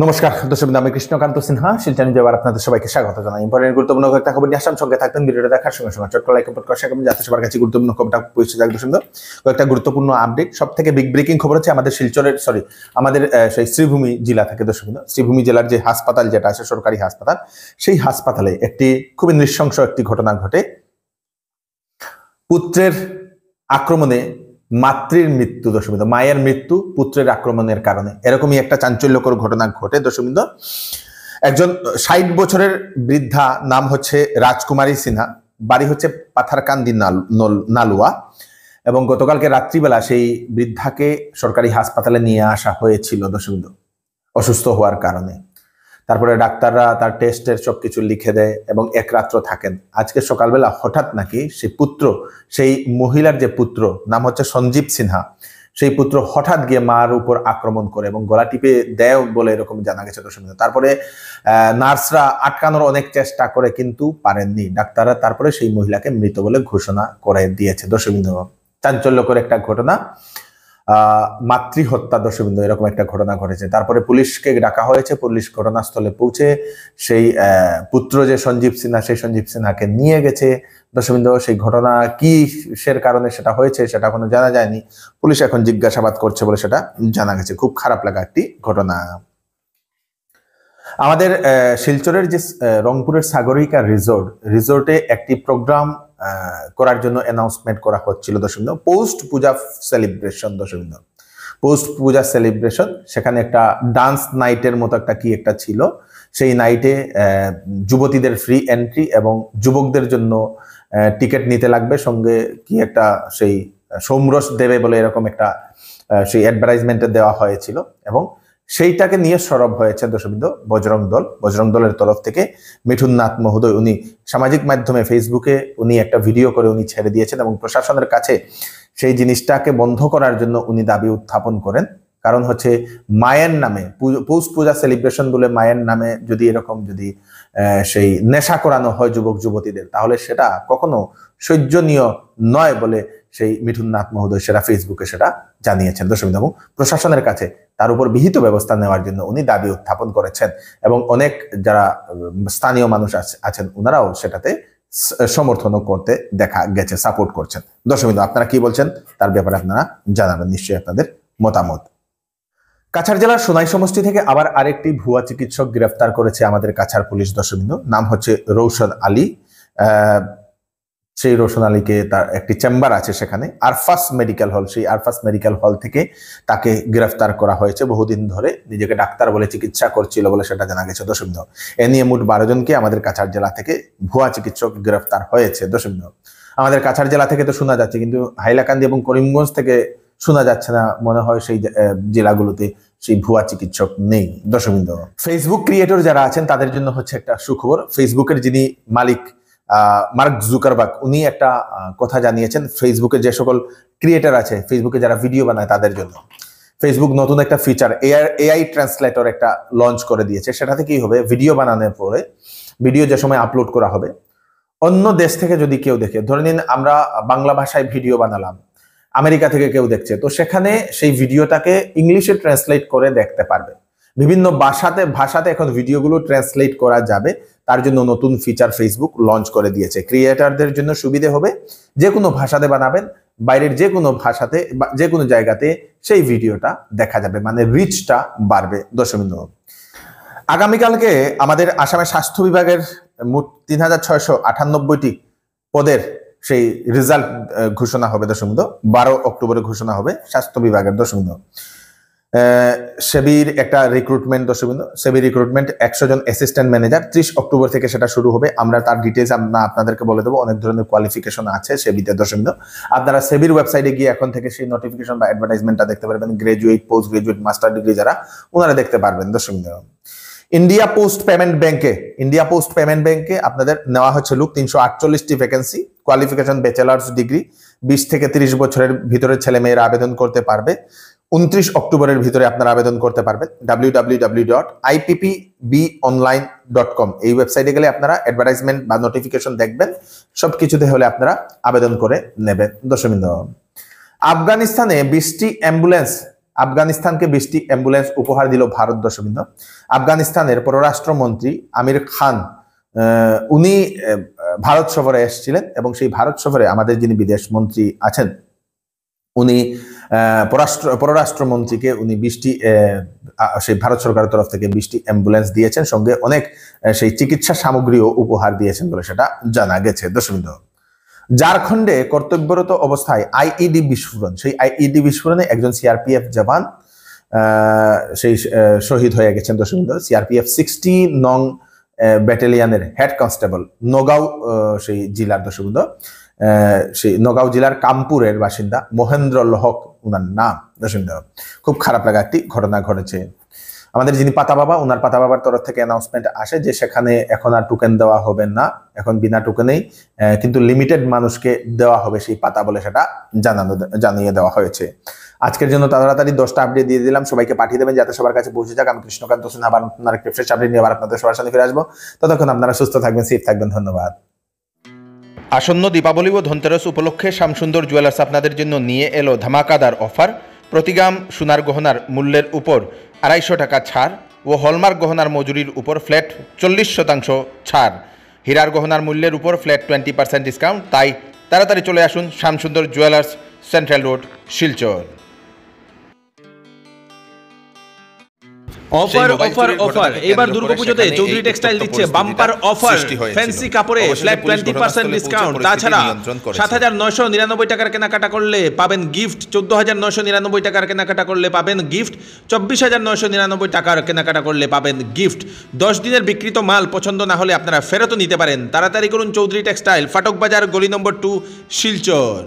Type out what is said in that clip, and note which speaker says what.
Speaker 1: নমস্কার দর্শক, আমি কৃষ্ণকান্ত সিনহা শিলচর নিউজে আপনাদের সবাইকে স্বাগত জানাই। ইম্পর্টেন্ট গুরুত্বপূর্ণ কয়েকটা খবর নিয়ে আসলাম, সঙ্গে থাকবেন। ভিডিওটা দেখার সঙ্গে সঙ্গে চট্ট লাইক কমেন্ট করা এবং যাতে সবার কাছে গুরুত্বপূর্ণ খবরটা পৌঁছে যাক। দর্শক, কয়েকটা গুরুত্বপূর্ণ আপডেট। সব থেকে বিগ ব্রেকিং খবর হচ্ছে আমাদের শিলচরের আমাদের সেই শ্রীভূমি জেলা থেকে। দর্শক, শ্রীভূমি জেলার যে হাসপাতাল যেটা আছে, সরকারি হাসপাতাল, সেই হাসপাতালে একটি খুবই নৃশংস একটি ঘটনা ঘটে। পুত্রের আক্রমণে মাতৃর মৃত্যু। দর্শকবৃন্দ, মায়ের মৃত্যু পুত্রের আক্রমণের কারণে, এরকমই একটা চাঞ্চল্যকর ঘটনা ঘটে। দর্শকবৃন্দ, একজন 60 বছরের বৃদ্ধা, নাম হচ্ছে রাজকুমারী সিনহা, বাড়ি হচ্ছে পাথারকান্দি নালুয়া, এবং গতকালকে রাত্রিবেলা সেই বৃদ্ধাকে সরকারি হাসপাতালে নিয়ে আসা হয়েছিল দর্শকবৃন্দ, অসুস্থ হওয়ার কারণে। তারপরে ডাক্তাররা তার টেস্টের সবকিছু লিখে দেয় এবং এক রাত্র থাকেন। আজকে সকালবেলা হঠাৎ নাকি সেই পুত্র, সেই মহিলার যে পুত্র, নাম হচ্ছে সঞ্জীব সিনহা, সেই পুত্র হঠাৎ গিয়ে মার উপর আক্রমণ করে এবং গলা টিপে দেয় বলে এরকম জানা গেছে দর্শক। তারপরে নার্সরা আটকানোর অনেক চেষ্টা করে কিন্তু পারেননি ডাক্তাররা। তারপরে সেই মহিলাকে মৃত বলে ঘোষণা করে দিয়েছে দর্শকবৃন্দ। চাঞ্চল্যকর একটা ঘটনা, মাতৃহত্যা দর্শকবৃন্দ, এরকম একটা ঘটনা ঘটেছে। তারপরে পুলিশকে ডাকা হয়েছে, পুলিশ ঘটনাস্থলে পৌঁছে সেই পুত্র যে সঞ্জীব সিনহা, সেই সঞ্জীব সিনহাকে নিয়ে গেছে দর্শকবৃন্দ। সেই ঘটনা কিসের কারণে সেটা হয়েছে সেটা এখনো জানা যায়নি, পুলিশ এখন জিজ্ঞাসাবাদ করছে বলে সেটা জানা গেছে। খুব খারাপ লাগা একটি ঘটনা। আমাদের শিলচরের যে রংপুরের সাগরিকা রিসোর্টে একটি প্রোগ্রাম করার জন্য অ্যানাউন্সমেন্ট করা হচ্ছিল দর্শক, পোস্ট পূজা সেলিব্রেশন। দর্শক, পোস্ট পূজা সেলিব্রেশন, সেখানে একটা ডান্স নাইটের মতো একটা ছিল। সেই নাইটে যুবতীদের ফ্রি এন্ট্রি এবং যুবকদের জন্য টিকিট নিতে লাগবে, সঙ্গে কি একটা সেই সোমরস দেবে বলে এরকম একটা সেই অ্যাডভার্টাইজমেন্টে দেওয়া হয়েছিল। এবং সেইটাকে নিয়ে সরব হয়েছে দর্শকবৃন্দ বজরং দলের তরফ থেকে। মিঠুন নাথ মহোদয়, উনি সামাজিক মাধ্যমে ফেসবুকে উনি একটা ভিডিও করে উনি ছেড়ে দিয়েছেন এবং প্রশাসনের কাছে সেই জিনিসটাকে বন্ধ করার জন্য উনি দাবি উত্থাপন করেন। কারণ হচ্ছে মায়ের নামে পৌষ পূজা সেলিব্রেশন বলে মায়ের নামে যদি এরকম সেই নেশা করানো হয় যুবক যুবতীদের, তাহলে সেটা কখনো সহ্যনীয় নয় বলে সেই মিঠুন নাথ মহোদয় সেটা ফেসবুকে সেটা জানিয়েছেন দর্শক। এবং প্রশাসনের কাছে তার উপর বিহিত ব্যবস্থা নেওয়ার জন্য উনি দাবি উত্থাপন করেছেন এবং অনেক যারা স্থানীয় মানুষ আছেন ওনারাও সেটাতে সমর্থনও করতে দেখা গেছে, সাপোর্ট করছেন দর্শক। আপনারা কি বলছেন তার ব্যাপারে আপনারা জানাবেন নিশ্চয়ই আপনাদের মতামত। কাছাড় জেলার সোনাই সমষ্টি থেকে আবার আরেকটি ভুয়া চিকিৎসক গ্রেফতার করেছে আমাদের কাছাড় পুলিশ দর্শকবৃন্দ। নাম হচ্ছে রৌশন আলী। সেই রৌশন আলীকে, তার একটি চেম্বার আছে সেখানে আরফাস মেডিকেল হল, সেই আরফাস মেডিকেল হল থেকে তাকে গ্রেফতার করা হয়েছে। বহুদিন ধরে নিজেকে ডাক্তার বলে চিকিৎসা করছিল বলে সেটা জানা গেছে দর্শকবৃন্দ। এ নিয়ে মোট 12 জনকে আমাদের কাছাড় জেলা থেকে ভুয়া চিকিৎসক গ্রেফতার হয়েছে দর্শকবৃন্দ। আমাদের কাছাড় জেলা থেকে তো শোনা যাচ্ছে, কিন্তু হাইলাকান্দি এবং করিমগঞ্জ থেকে শোনা যাচ্ছে না। মনে হয় সেই জেলাগুলোতে সেই ভুয়া চিকিৎসক নেই দর্শকবৃন্দ। ফেসবুক ক্রিয়েটর যারা আছেন তাদের জন্য হচ্ছে একটা সুখবর। ফেসবুকের যিনি মালিক মার্ক জুকারবার্গ, উনি একটা কথা জানিয়েছেন। ফেসবুকে যে সকল ক্রিয়েটর আছে, ফেসবুকে যারা ভিডিও বানায়, তাদের জন্য ফেসবুক নতুন একটা ফিচার এআই ট্রান্সলেটর একটা লঞ্চ করে দিয়েছে। সেটাতে কি হবে, ভিডিও বানানোর পরে ভিডিও যে সময় আপলোড করা হবে, অন্য দেশ থেকে যদি কেউ দেখে, ধরে নিন আমরা বাংলা ভাষায় ভিডিও বানালাম, আমেরিকা থেকে কেউ দেখছে, তো সেখানে সেই ভিডিওটাকে ইংলিশে ট্রান্সলেট করে দেখতে পারবে। বিভিন্ন ভাষাতে এখন ভিডিওগুলো ট্রান্সলেট করা যাবে। তার জন্য নতুন ফিচার ফেসবুক লঞ্চ করে দিয়েছে। ক্রিয়েটরদের জন্য সুবিধে হবে, যে কোনো ভাষাতে বানাবেন, বাইরের যে কোনো ভাষাতে বা যে কোনো জায়গাতে সেই ভিডিওটা দেখা যাবে, মানে রিচটা বাড়বে দর্শকবৃন্দ। আগামীকালকে আমাদের আসামের স্বাস্থ্য বিভাগের মোট 3698টি পদের সেই রেজাল্ট ঘোষণা হবে দর্শকবৃন্দ। 12 অক্টোবরে ঘোষণা হবে স্বাস্থ্য বিভাগের দর্শকবৃন্দ। সেবির একটা রিক্রুটমেন্ট দর্শকবৃন্দ, সেবি রিক্রুটমেন্ট 100 জন অ্যাসিস্ট্যান্ট ম্যানেজার, 30 অক্টোবর থেকে সেটা শুরু হবে। আমরা তার ডিটেলস আপনাদেরকে বলে দেবো। অনেক ধরনের কোয়ালিফিকেশন আছে সেবিতে দর্শকবৃন্দ। আপনারা সেবির ওয়েবসাইটে গিয়ে এখন থেকে সেই নোটিফিকেশন বা অ্যাডভার্টাইজমেন্টটা দেখতে পারবেন। Graduate, post graduate, master degree যারা, ওনারা দেখতে পারবেন দর্শকবৃন্দ। ইন্ডিয়া পোস্ট পেমেন্ট ব্যাংকে আপনাদের নেওয়া হচ্ছে লোক, 348টি ভ্যাকেন্সি, কোয়ালিফিকেশন ব্যাচেলার্স ডিগ্রি, 20 থেকে 30 বছরের ভিতরে ছেলে মেয়েরা আবেদন করতে পারবে। 29 অক্টোবরের ভিতরে আপনারা আবেদন করতে পারবেন। www.ippbonline.com এই ওয়েবসাইটে গেলে আপনারা অ্যাডভার্টাইজমেন্ট বা নোটিফিকেশন দেখবেন। সবকিছুতে হলে আপনারা আবেদন করে নেবেন দর্শকবৃন্দ। আফগানিস্তানে 20টি অ্যাম্বুলেন্স আফগানিস্তানকে 20টি অ্যাম্বুলেন্স উপহার দিল ভারত। দর্শকবৃন্দ, আফগানিস্তানের পররাষ্ট্রমন্ত্রী আমির খান উনি ভারত সফরে এসেছিলেন এবং সেই ভারত সফরে আমাদের যিনি বিদেশ মন্ত্রী আছেন উনি পররাষ্ট্রমন্ত্রীকে উনি 20টি সেই ভারত সরকারের তরফ থেকে 20টি অ্যাম্বুলেন্স দিয়েছেন, সঙ্গে অনেক সেই চিকিৎসা সামগ্রীও উপহার দিয়েছেন বলে সেটা জানা গেছে। দর্শকবৃন্দ, ঝাড়খণ্ডে কর্তব্যরত অবস্থায় আইইডি বিস্ফোরণ, সেই আইইডি বিস্ফোরণে একজন সিআরপিএফ জওয়ান সেই শহীদ হয়ে গেছেন। দর্শকবৃন্দ, সিআরপিএফ 60 নং ব্যাটালিয়নের হেড কনস্টেবল নগাঁও সেই জেলার, দর্শকবৃন্দ সেই নগাঁও জেলার কামপুরের বাসিন্দা মহেন্দ্র লহক উনার নাম। দর্শকবৃন্দ, খুব খারাপ লাগা একটি ঘটনা ঘটেছে। আমাদের যিনি পাতা বাবা, ওনার পাতা বাবার তরফ থেকে অ্যানাউন্সমেন্ট আসে যে সেখানে এখন আর টোকেন দেওয়া হবে না, এখন বিনা টোকেনেই কিন্তু লিমিটেড মানুষকে দেওয়া হবে সেই পাতা বলে সেটা জানিয়ে দেওয়া হয়েছে। আজকের জন্য তাড়াতাড়ি 10টা আপডেট দিয়ে দিলাম, সবাইকে পাঠিয়ে দেবেন যাতে সবার কাছে পৌঁছে যাক। আমি কৃষ্ণকান্ত হোসেন আবার আপনার একটা ফ্রেশ আপডেট নিয়ে আবার আপনাদের সবার সাথে ফিরে আসবো। ততক্ষণ আপনারা সুস্থ থাকবেন, সেফ থাকবেন, ধন্যবাদ।
Speaker 2: আসন্ন দীপাবলি ও ধনতেরস উপলক্ষে শ্যামসুন্দর জুয়েলার্স আপনাদের জন্য নিয়ে এলো ধামাকাদার অফার। প্রতি গ্রাম সোনার গহনার মূল্যের উপর 250 টাকা ছাড় ও হলমার্ক গহনার মজুরির উপর ফ্ল্যাট 40% ছাড়। হীরার গহনার মূল্যের উপর ফ্ল্যাট 20% ডিসকাউন্ট। তাই তাড়াতাড়ি চলে আসুন Shyamsundar jewellers, central road, Silchar.
Speaker 3: Offer offer offer এবার দুর্গাপুজোতে চৌধুরী টেক্সটাইল দিচ্ছে বাম্পার অফার। ফ্যান্সি কাপড়ে ফ্ল্যাট 20% ডিসকাউন্ট। তাছাড়া 7,999 টাকার কেনাকাটা করলে পাবেন গিফট, 14,999 টাকার কেনাকাটা করলে পাবেন গিফট, 24,999 টাকার কেনাকাটা করলে পাবেন গিফট। 10 দিনের বিক্রিত মাল পছন্দ না হলে আপনারা ফেরতও নিতে পারেন। তাড়াতাড়ি করুন, চৌধুরী টেক্সটাইল, ফাটক বাজার, গলি নম্বর 2, শিলচর।